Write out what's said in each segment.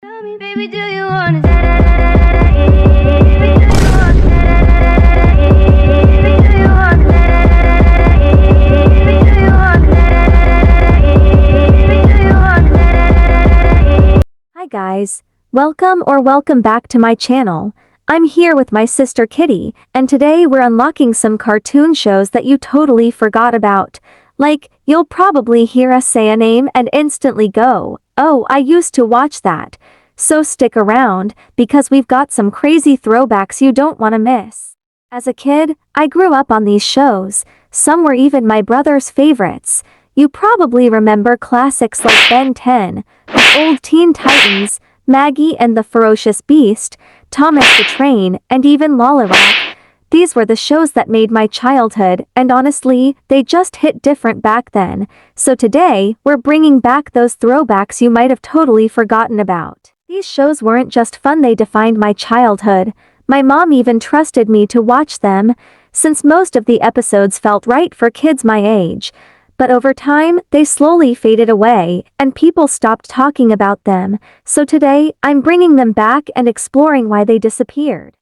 Tell me, baby, do you want da da da da da? Baby, do you want da da da da da? Baby, do you want da da da da da? Baby, do you want da da da da da? Baby, do you want da da da da? Hi guys, welcome back to my channel. I'm here with my sister Kitty, and today we're unlocking some cartoon shows that you totally forgot about. Like, you'll probably hear us say a name and instantly go, "Oh, I used to watch that." So stick around, because we've got some crazy throwbacks you don't want to miss. As a kid, I grew up on these shows. Some were even my brother's favorites. You probably remember classics like Ben 10, the old Teen Titans, Maggie and the Ferocious Beast, Thomas the Train, and even LolliRock. These were the shows that made my childhood, and honestly, they just hit different back then. So today, we're bringing back those throwbacks you might have totally forgotten about. These shows weren't just fun, they defined my childhood. My mom even trusted me to watch them, since most of the episodes felt right for kids my age. But over time, they slowly faded away, and people stopped talking about them. So today, I'm bringing them back and exploring why they disappeared.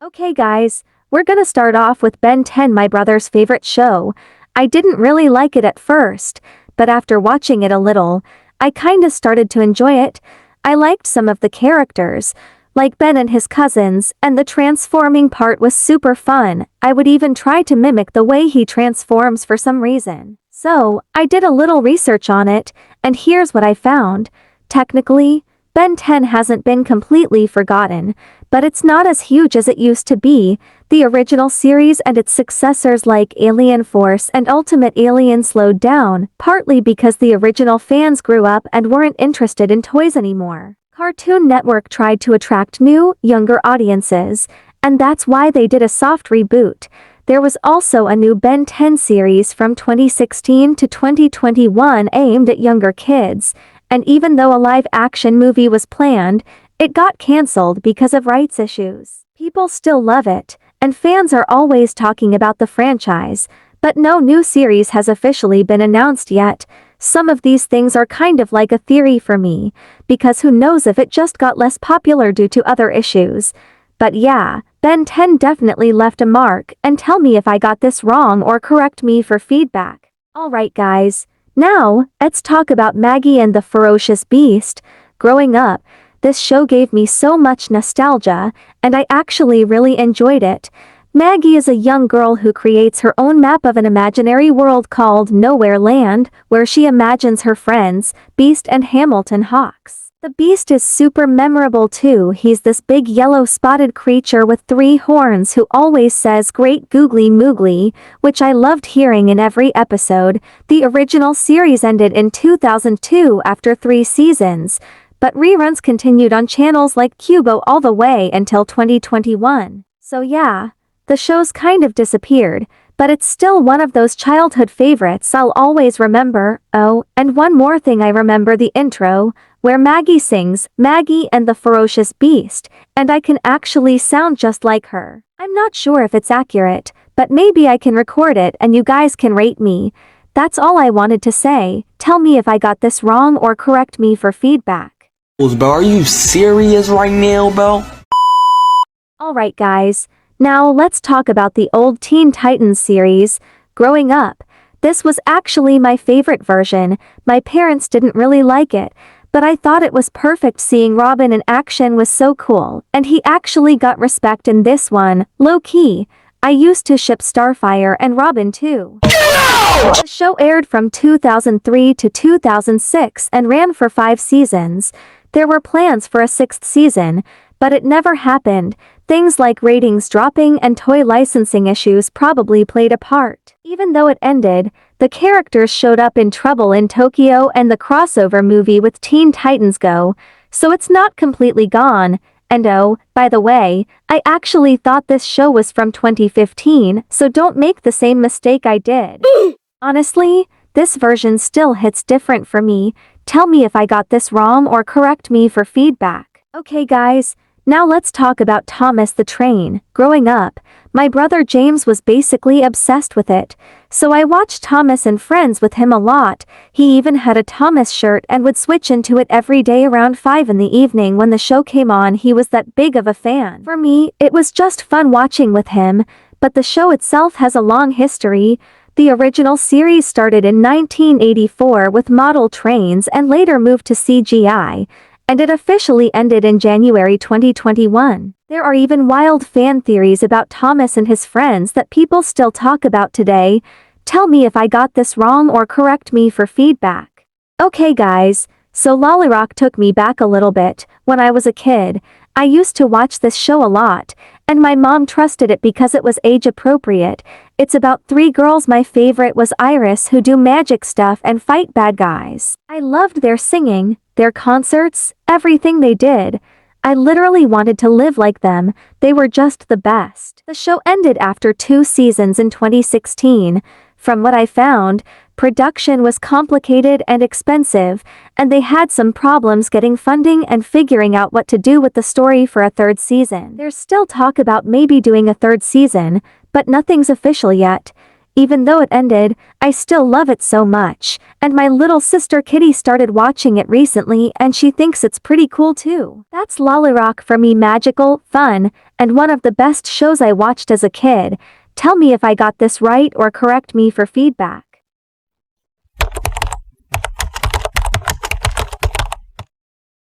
Okay guys, we're gonna start off with Ben 10, my brother's favorite show. I didn't really like it at first, but after watching it a little, I kinda started to enjoy it. I liked some of the characters, like Ben and his cousins, and the transforming part was super fun. I would even try to mimic the way he transforms for some reason. So, I did a little research on it, and here's what I found. Technically, Ben 10 hasn't been completely forgotten, but it's not as huge as it used to be. The original series and its successors like Alien Force and Ultimate Alien slowed down, partly because the original fans grew up and weren't interested in toys anymore. Cartoon Network tried to attract new, younger audiences, and that's why they did a soft reboot. There was also a new Ben 10 series from 2016 to 2021 aimed at younger kids. And even though a live-action movie was planned, it got cancelled because of rights issues. People still love it, and fans are always talking about the franchise, but no new series has officially been announced yet. Some of these things are kind of like a theory for me, because who knows if it just got less popular due to other issues. But yeah, Ben 10 definitely left a mark, and tell me if I got this wrong or correct me for feedback. Alright guys. Now, let's talk about Maggie and the Ferocious Beast. Growing up, this show gave me so much nostalgia, and I actually really enjoyed it. Maggie is a young girl who creates her own map of an imaginary world called Nowhere Land, where she imagines her friends, Beast and Hamilton Hawks. The Beast is super memorable too. He's this big yellow spotted creature with 3 horns who always says "Great Googly Moogly," which I loved hearing in every episode. The original series ended in 2002 after 3 seasons, but reruns continued on channels like Cubo all the way until 2021. So yeah, the show's kind of disappeared, but it's still one of those childhood favorites I'll always remember. Oh, and one more thing, I remember the intro, where Maggie sings "Maggie and the Ferocious Beast," and I can actually sound just like her. I'm not sure if it's accurate, but maybe I can record it and you guys can rate me. That's all I wanted to say. Tell me if I got this wrong or correct me for feedback. Bro, are you serious right now, bro? Alright guys, now let's talk about the old Teen Titans series. Growing up, this was actually my favorite version. My parents didn't really like it, but I thought it was perfect. Seeing Robin in action was so cool, and he actually got respect in this one, low-key. I used to ship Starfire and Robin too. The show aired from 2003 to 2006 and ran for 5 seasons. There were plans for a 6th season, but it never happened. Things like ratings dropping and toy licensing issues probably played a part. Even though it ended, the characters showed up in Trouble in Tokyo and the crossover movie with Teen Titans Go, so it's not completely gone. And oh, by the way, I actually thought this show was from 2015, so don't make the same mistake I did. Honestly, this version still hits different for me. Tell me if I got this wrong or correct me for feedback. Okay guys, now let's talk about Thomas the Train. Growing up, My brother James was basically obsessed with it, so I watched Thomas and Friends with him a lot. He even had a Thomas shirt and would switch into it every day around 5 in the evening when the show came on. He was that big of a fan. For me, it was just fun watching with him, but the show itself has a long history. The original series started in 1984 with model trains and later moved to CGI, and it officially ended in January 2021. There are even wild fan theories about Thomas and his friends that people still talk about today. Tell me if I got this wrong or correct me for feedback. Okay guys, so LolliRock took me back a little bit. When I was a kid, I used to watch this show a lot, and my mom trusted it because it was age appropriate. It's about 3 girls. My favorite was Iris, who do magic stuff and fight bad guys. I loved their singing, their concerts, everything they did. I literally wanted to live like them. They were just the best. The show ended after 2 seasons in 2016. From what I found, production was complicated and expensive, and they had some problems getting funding and figuring out what to do with the story for a 3rd season. There's still talk about maybe doing a 3rd season, but nothing's official yet. Even though it ended, I still love it so much, and my little sister Kitty started watching it recently and she thinks it's pretty cool too. That's LolliRock for me. Magical, fun, and one of the best shows I watched as a kid. Tell me if I got this right or correct me for feedback.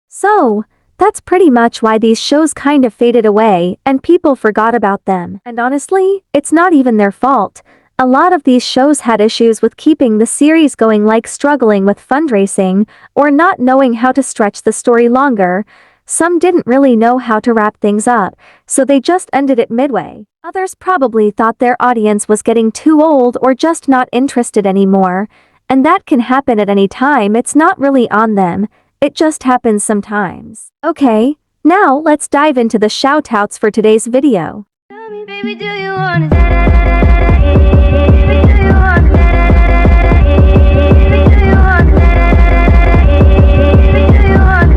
So, that's pretty much why these shows kind of faded away and people forgot about them. And honestly, it's not even their fault. A lot of these shows had issues with keeping the series going, like struggling with fundraising or not knowing how to stretch the story longer. Some didn't really know how to wrap things up, so they just ended it midway. Others probably thought their audience was getting too old or just not interested anymore, and that can happen at any time. It's not really on them, it just happens sometimes. Okay, now let's dive into the shoutouts for today's video. Tell me, baby, do you want it? Baby, do you want it? Baby, do you want it? Baby, do you want it? Baby, do you want it?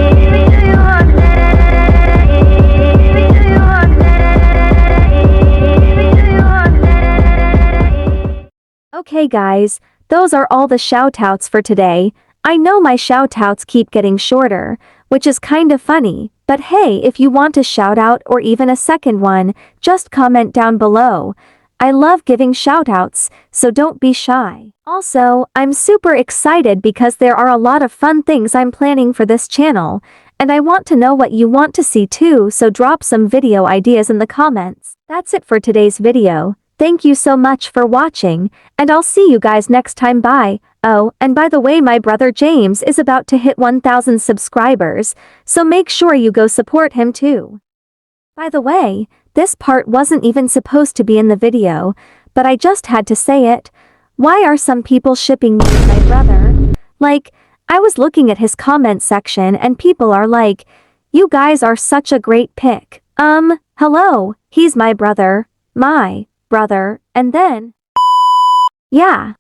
Baby, do you want it? Baby, do you want it? Baby, do you want it? Okay guys, those are all the shoutouts for today. I know my shoutouts keep getting shorter, which is kind of funny, but hey, if you want a shoutout or even a second one, just comment down below. I love giving shoutouts, so don't be shy. Also, I'm super excited because there are a lot of fun things I'm planning for this channel, and I want to know what you want to see too, so drop some video ideas in the comments. That's it for today's video. Thank you so much for watching, and I'll see you guys next time. Bye. Oh, and by the way, my brother James is about to hit 1,000 subscribers, so make sure you go support him too. By the way, this part wasn't even supposed to be in the video, but I just had to say it. Why are some people shipping me with my brother? Like, I was looking at his comment section and people are like, "You guys are such a great pick." Hello, he's my brother, and then, yeah.